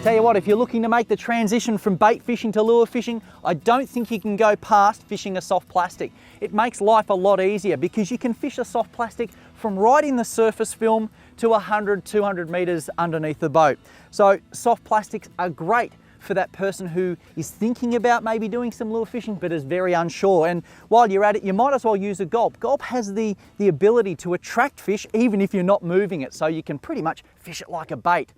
Tell you what, if you're looking to make the transition from bait fishing to lure fishing, I don't think you can go past fishing a soft plastic. It makes life a lot easier because you can fish a soft plastic from right in the surface film to 100, 200 metres underneath the boat. So soft plastics are great for that person who is thinking about maybe doing some lure fishing but is very unsure. And while you're at it, you might as well use a gulp. Gulp has the ability to attract fish even if you're not moving it, so you can pretty much fish it like a bait.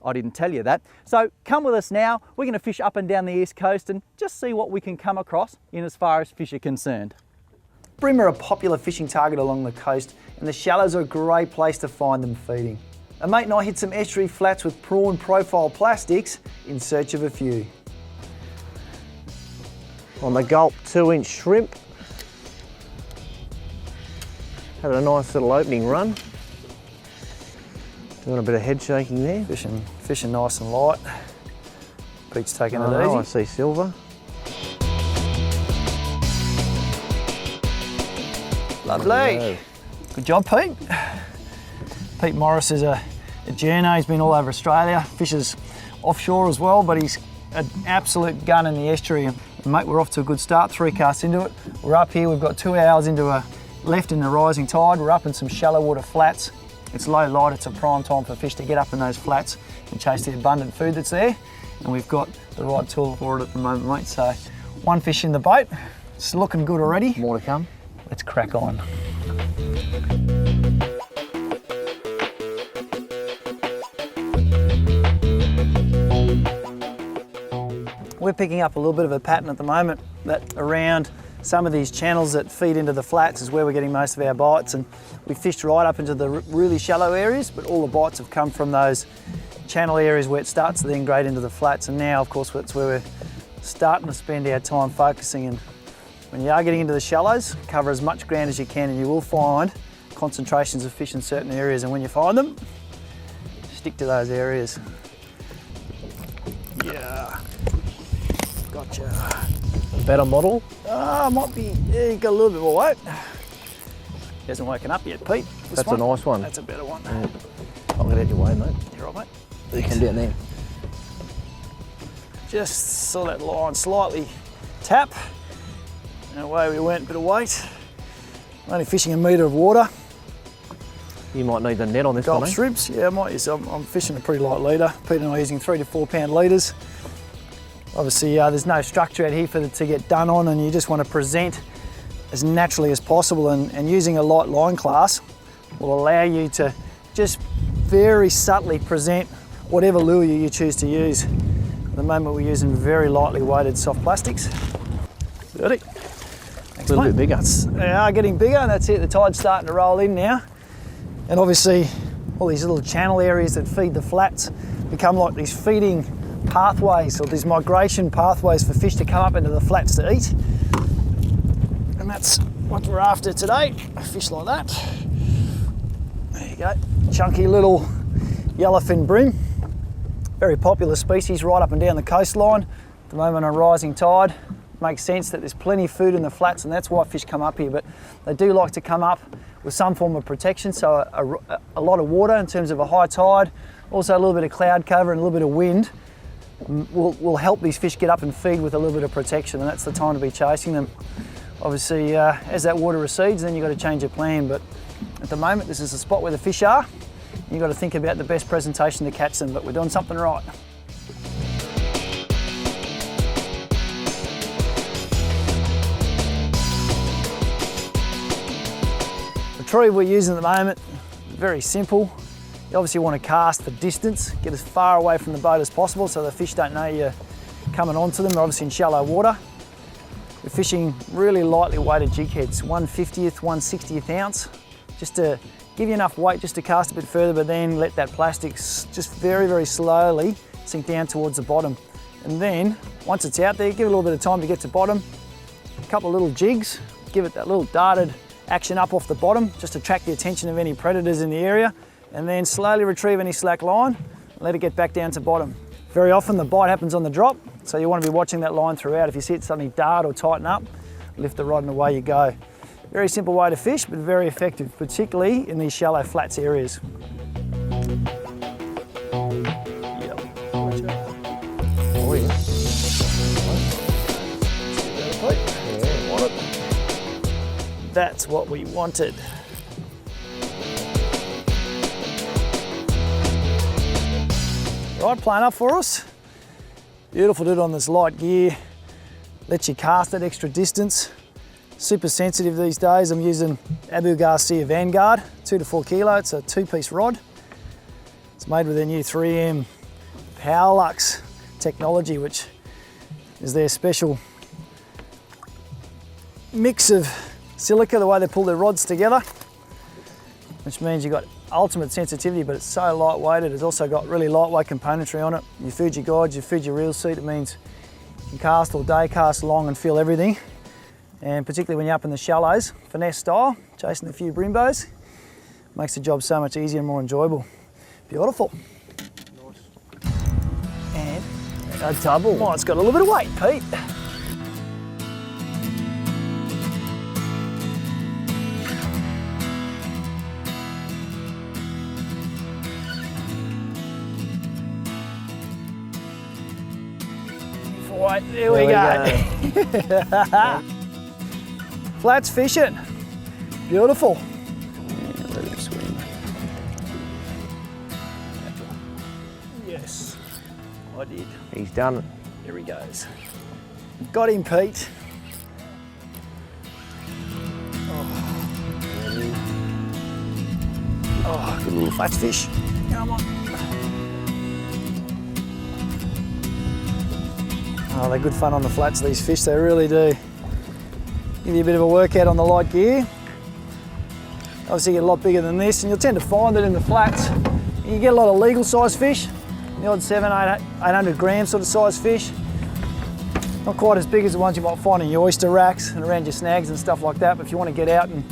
I didn't tell you that. So come with us now. We're going to fish up and down the east coast and just see what we can come across in as far as fish are concerned. Bream are a popular fishing target along the coast, and the shallows are a great place to find them feeding. A mate and I hit some estuary flats with prawn profile plastics in search of a few. On the Gulp 2-inch shrimp. Had a nice little opening run. Doing a bit of head shaking there. Fishing nice and light. Pete's taking it easy. I see silver. Lovely. Good job, Pete. Pete Morris is a journo. He's been all over Australia, fishes offshore as well, but he's an absolute gun in the estuary. And mate, we're off to a good start, 3 casts into it. We're up here, we've got 2 hours left in the rising tide. We're up in some shallow water flats. It's low light, it's a prime time for fish to get up in those flats and chase the abundant food that's there. And we've got the right tool for it at the moment, mate. So 1 fish in the boat. It's looking good already. More to come. Let's crack on. We're picking up a little bit of a pattern at the moment that around some of these channels that feed into the flats is where we're getting most of our bites, and we fished right up into the really shallow areas, but all the bites have come from those channel areas where it starts to then grade into the flats, and now of course that's where we're starting to spend our time focusing. And when you are getting into the shallows, cover as much ground as you can and you will find concentrations of fish in certain areas, and when you find them, stick to those areas. Yeah, gotcha. Better model? Might be, yeah, you got a little bit more weight. He hasn't woken up yet, Pete. That's a nice one. That's a better one. Yeah. I'll get out your way, mate. You're right, mate. You can do it there. Just saw that line slightly tap, and away we went, bit of weight. Only fishing a metre of water. You might need the net on this Gulp one, eh? shrimps, yeah, I might use. I'm fishing a pretty light leader. Pete and I are using 3 to 4 pound leaders. Obviously, there's no structure out here for it to get done on, and you just want to present as naturally as possible, and using a light line class will allow you to just very subtly present whatever lure you choose to use. At the moment we're using very lightly weighted soft plastics. Got it. Thanks, a little mate. bit bigger. They are getting bigger, and that's it, the tide's starting to roll in now. And obviously all these little channel areas that feed the flats become like these feeding pathways, or these migration pathways for fish to come up into the flats to eat. And that's what we're after today, a fish like that. There you go, chunky little yellowfin bream. Very popular species right up and down the coastline. At the moment on rising tide, makes sense that there's plenty of food in the flats, and that's why fish come up here, but they do like to come up with some form of protection, so a lot of water in terms of a high tide, also a little bit of cloud cover and a little bit of wind will help these fish get up and feed with a little bit of protection, and that's the time to be chasing them. Obviously, as that water recedes, then you've got to change your plan, but at the moment this is the spot where the fish are. You've got to think about the best presentation to catch them, but we're doing something right. The retrieve we're using at the moment, very simple. You obviously want to cast for distance, get as far away from the boat as possible so the fish don't know you're coming onto them. They're obviously in shallow water. We're fishing really lightly weighted jig heads, 1/50th, 1/60th ounce, just to give you enough weight just to cast a bit further, but then let that plastic just very, very slowly sink down towards the bottom. And then, once it's out there, give it a little bit of time to get to bottom. A couple of little jigs, give it that little darted action up off the bottom, just to attract the attention of any predators in the area, and then slowly retrieve any slack line and let it get back down to bottom. Very often the bite happens on the drop, so you want to be watching that line throughout. If you see it suddenly dart or tighten up, lift the rod and away you go. Very simple way to fish, but very effective, particularly in these shallow flats areas. Yep. That's what we wanted. Right, playing up for us. Beautiful to do it on this light gear. Lets you cast that extra distance. Super sensitive these days. I'm using Abu Garcia Vanguard, 2 to 4 kilo. It's a 2-piece rod. It's made with their new 3M Powerlux technology, which is their special mix of silica, the way they pull their rods together, which means you've got ultimate sensitivity, but it's so lightweighted. It's also got really lightweight componentry on it. You feed your guides, you feed your reel seat. It means you can cast all day, cast long and feel everything. And particularly when you're up in the shallows, finesse style, chasing a few brimbos, makes the job so much easier and more enjoyable. Beautiful. Nice. And a double. Oh, it's got a little bit of weight, Pete. Right, there we go. Flats fishing. Beautiful. Yeah, let him swim. Yes, I did. He's done it. There he goes. Got him, Pete. Oh, good little flats fish. Come on. Oh, they're good fun on the flats, these fish, they really do. Give you a bit of a workout on the light gear. Obviously you get a lot bigger than this, and you'll tend to find that in the flats. You get a lot of legal size fish, the odd 800 gram sort of size fish. Not quite as big as the ones you might find in your oyster racks and around your snags and stuff like that, but if you want to get out and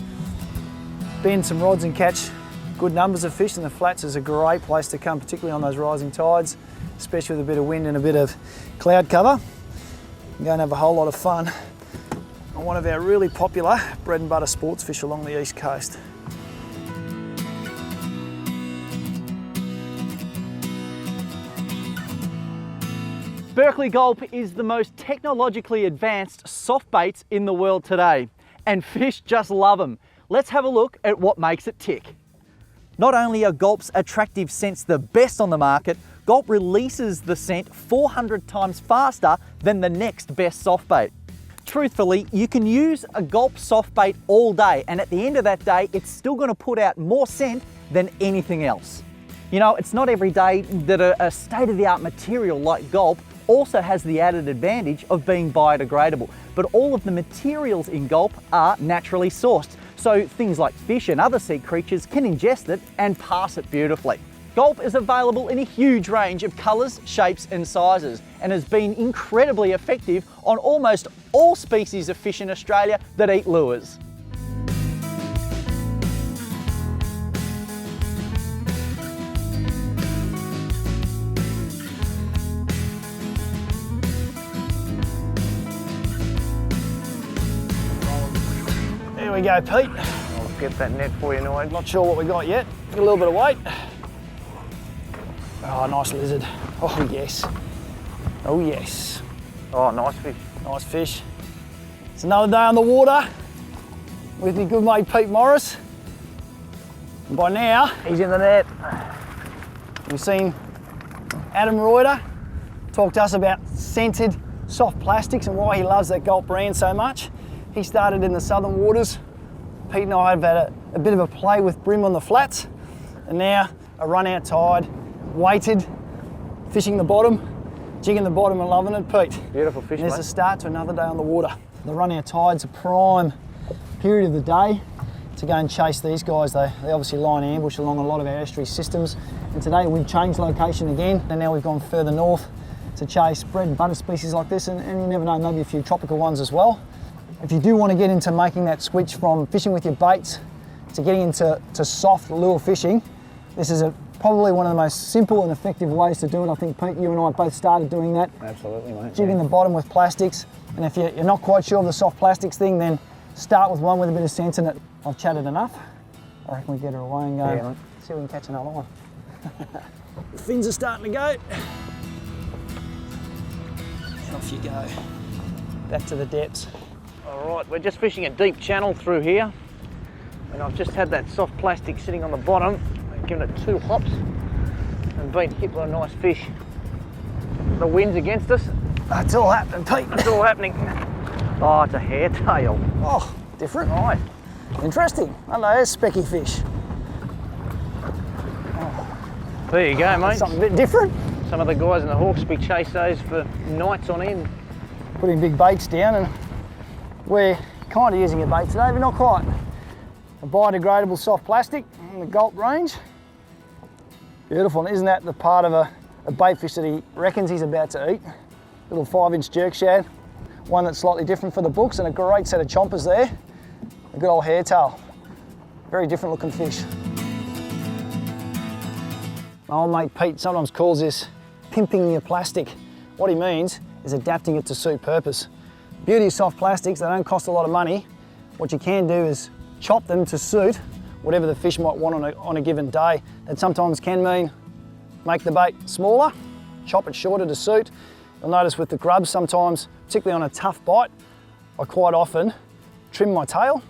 bend some rods and catch good numbers of fish, then the flats is a great place to come, particularly on those rising tides, especially with a bit of wind and a bit of cloud cover. You can go and have a whole lot of fun on one of our really popular bread and butter sports fish along the east coast. Berkeley Gulp is the most technologically advanced soft baits in the world today, and fish just love them. Let's have a look at what makes it tick. Not only are Gulp's attractive scents the best on the market, Gulp releases the scent 400 times faster than the next best soft bait. Truthfully, you can use a Gulp soft bait all day, and at the end of that day, it's still going to put out more scent than anything else. You know, it's not every day that a state-of-the-art material like Gulp also has the added advantage of being biodegradable, but all of the materials in Gulp are naturally sourced, so things like fish and other sea creatures can ingest it and pass it beautifully. Gulp is available in a huge range of colours, shapes and sizes, and has been incredibly effective on almost all species of fish in Australia that eat lures. There we go, Pete. I'll get that net for you, Nigel. Not sure what we got yet. Got a little bit of weight. Oh, nice lizard. Oh, yes. Oh, yes. Oh, nice fish. Nice fish. It's another day on the water with my good mate Pete Morris. And by now, He's in the net. we've seen Adam Reuter talk to us about scented soft plastics and why he loves that Gulp brand so much. He started in the southern waters. Pete and I have had a bit of a play with brim on the flats, and now a run out tide, weighted, fishing the bottom, jigging the bottom and loving it, Pete. Beautiful fish, And there's mate. a start to another day on the water. The run out tide's a prime period of the day to go and chase these guys. They obviously lie in ambush along a lot of our estuary systems, and today we've changed location again, and now we've gone further north to chase bread and butter species like this, and you never know, maybe a few tropical ones as well. If you do want to get into making that switch from fishing with your baits to getting into soft lure fishing, this is probably one of the most simple and effective ways to do it. I think, Pete, you and I both started doing that. Absolutely, mate. Jigging the bottom with plastics, and if you're not quite sure of the soft plastics thing, then start with one with a bit of sense in it. I've chatted enough. I reckon we get her away and go, Yeah, see if we can catch another one. The fins are starting to go. And off you go. Back to the depths. All right, we're just fishing a deep channel through here. And I've just had that soft plastic sitting on the bottom, given it 2 hops and been hit by a nice fish. The wind's against us. That's all happening, Pete. It's all happening. Oh, it's a hairtail. Oh, different. Right. Interesting. Hello, there's specky fish. There you go, mate. Something a bit different. Some of the guys in the Hawkesby chase those for nights on end. Putting big baits down, and we're kind of using a bait today, but not quite. A biodegradable soft plastic in the Gulp range. Beautiful, and isn't that the part of a bait fish that he reckons he's about to eat? Little 5-inch jerk shad, one that's slightly different for the books, and a great set of chompers there. A good old hairtail. Very different looking fish. My old mate Pete sometimes calls this pimping your plastic. What he means is adapting it to suit purpose. Beauty of soft plastics, they don't cost a lot of money. What you can do is chop them to suit whatever the fish might want on a given day. That sometimes can mean make the bait smaller, chop it shorter to suit. You'll notice with the grubs sometimes, particularly on a tough bite, I quite often trim my tail.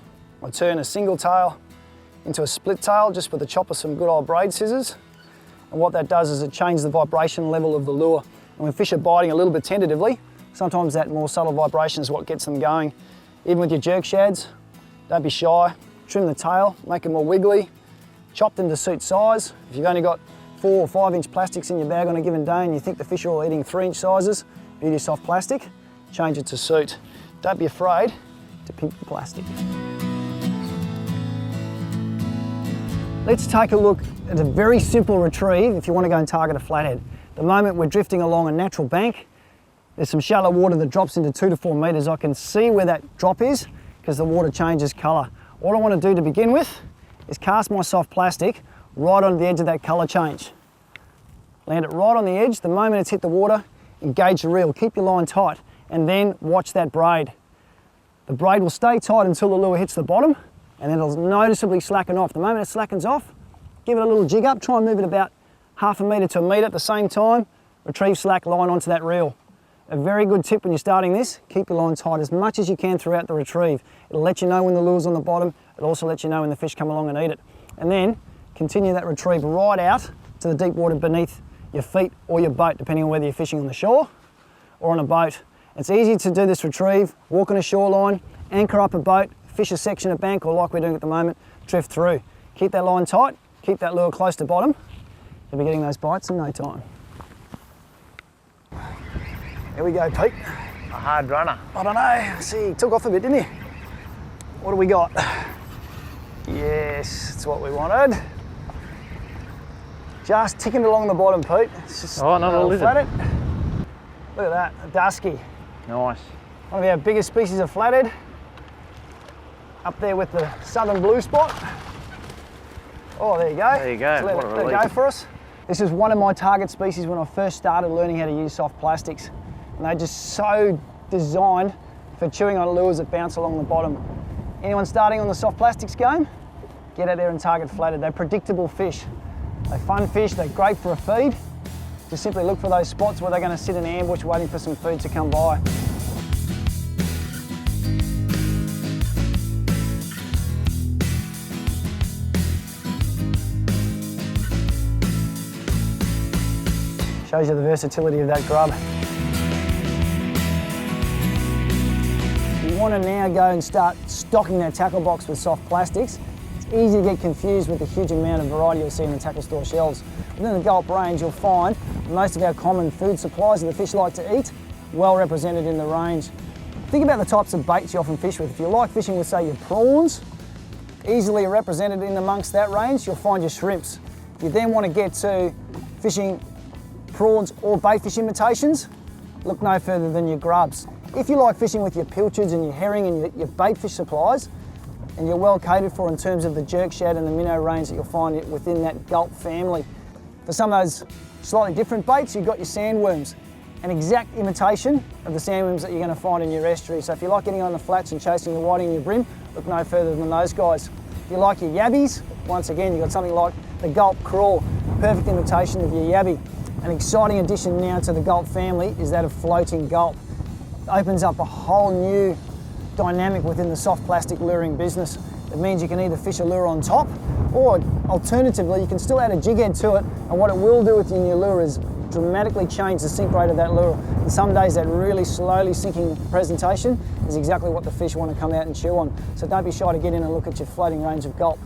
I turn a single tail into a split tail just with the chop of some good old braid scissors. And what that does is it changes the vibration level of the lure. And when fish are biting a little bit tentatively, sometimes that more subtle vibration is what gets them going. Even with your jerk shads, don't be shy. Trim the tail, make it more wiggly, chop them to suit size. If you've only got 4 or 5-inch plastics in your bag on a given day and you think the fish are all eating 3-inch sizes, beauty of soft plastic, change it to suit. Don't be afraid to pimp the plastic. Let's take a look at a very simple retrieve if you want to go and target a flathead. At the moment we're drifting along a natural bank. There's some shallow water that drops into 2 to 4 metres. I can see where that drop is because the water changes colour. All I want to do to begin with is cast my soft plastic right on the edge of that colour change. Land it right on the edge. The moment it's hit the water, engage the reel, keep your line tight, and then watch that braid. The braid will stay tight until the lure hits the bottom, and then it'll noticeably slacken off. The moment it slackens off, give it a little jig up, try and move it about 1/2 metre to a metre at the same time, retrieve slack line onto that reel. A very good tip when you're starting this, keep your line tight as much as you can throughout the retrieve. It'll let you know when the lure's on the bottom, it'll also let you know when the fish come along and eat it. And then continue that retrieve right out to the deep water beneath your feet or your boat, depending on whether you're fishing on the shore or on a boat. It's easy to do this retrieve, walk on a shoreline, anchor up a boat, fish a section of bank, or like we're doing at the moment, drift through. Keep that line tight, keep that lure close to bottom. You'll be getting those bites in no time. Here we go, Pete. A hard runner. I don't know, see, he took off a bit, didn't he? What do we got? Yes, that's what we wanted. Just ticking along the bottom, Pete. It's just Oh, not a lizard. flathead. Look at that, a dusky. Nice. One of our biggest species of flathead. Up there with the southern blue spot. Oh, there you go. There you go, So let what a it go relief. for us. This is one of my target species when I first started learning how to use soft plastics. And they're just so designed for chewing on lures that bounce along the bottom. Anyone starting on the soft plastics game? Get out there and target flathead. They're predictable fish. They're fun fish, they're great for a feed. Just simply look for those spots where they're going to sit in ambush waiting for some food to come by. Shows you the versatility of that grub. You want to now go and start stocking that tackle box with soft plastics. It's easy to get confused with the huge amount of variety you'll see in the tackle store shelves. Within the Gulp range, you'll find most of our common food supplies that the fish like to eat, well represented in the range. Think about the types of baits you often fish with. If you like fishing with, say, your prawns, easily represented in amongst that range, you'll find your shrimps. If you then want to get to fishing prawns or baitfish imitations, look no further than your grubs. If you like fishing with your pilchards and your herring and your baitfish supplies, and you're well catered for in terms of the jerk shad and the minnow range that you'll find within that Gulp family. For some of those slightly different baits, you've got your sandworms, an exact imitation of the sandworms that you're going to find in your estuary. So if you like getting on the flats and chasing the whiting in your brim, look no further than those guys. If you like your yabbies, once again, you've got something like the Gulp crawl, perfect imitation of your yabby. An exciting addition now to the Gulp family is that of floating Gulp. It opens up a whole new dynamic within the soft plastic luring business. It means you can either fish a lure on top, or alternatively, you can still add a jig head to it, and what it will do within your lure is dramatically change the sink rate of that lure. And some days that really slowly sinking presentation is exactly what the fish want to come out and chew on. So don't be shy to get in and look at your floating range of gulp.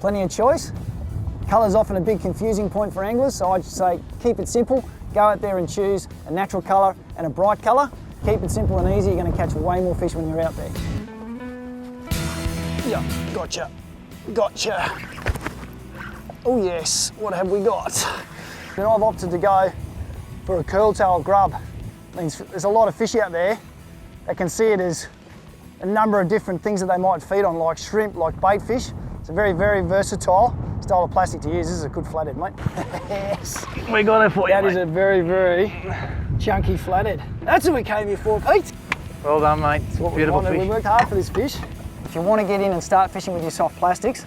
Plenty of choice. Colour's often a big confusing point for anglers, so I'd say keep it simple. Go out there and choose a natural colour and a bright colour. Keep it simple and easy, you're going to catch way more fish when you're out there. Yeah, gotcha, gotcha. Oh yes, what have we got? And I've opted to go for a curl-tail grub. Means there's a lot of fish out there that can see it as a number of different things that they might feed on, like shrimp, like bait fish. It's a very, very versatile style of plastic to use. This is a good flathead, mate. Yes. We got it for you, That mate. is a very, very chunky flathead. That's what we came here for, Pete. Well done, mate. It's what Beautiful we wanted. fish. We worked hard for this fish. If you want to get in and start fishing with your soft plastics,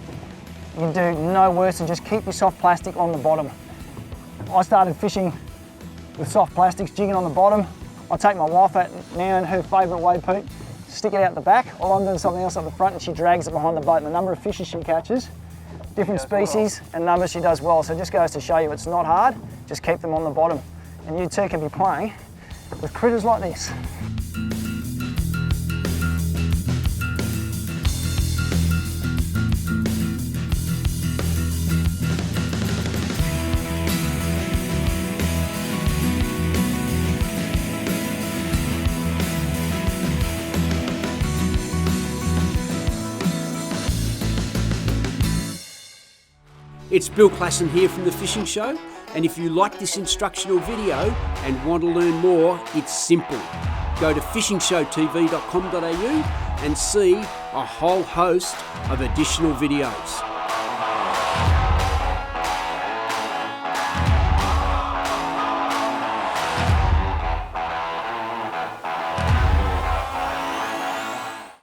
you can do no worse than just keep your soft plastic on the bottom. I started fishing with soft plastics, jigging on the bottom. I take my wife out now in her favourite way, Pete, stick it out the back, while I'm doing something else up the front, and she drags it behind the boat. And the number of fishes she catches, different species and numbers, she does well. So it just goes to show you it's not hard, just keep them on the bottom. And you too can be playing with critters like this. It's Bill Klassen here from The Fishing Show, and if you like this instructional video and want to learn more, it's simple. Go to fishingshowtv.com.au and see a whole host of additional videos.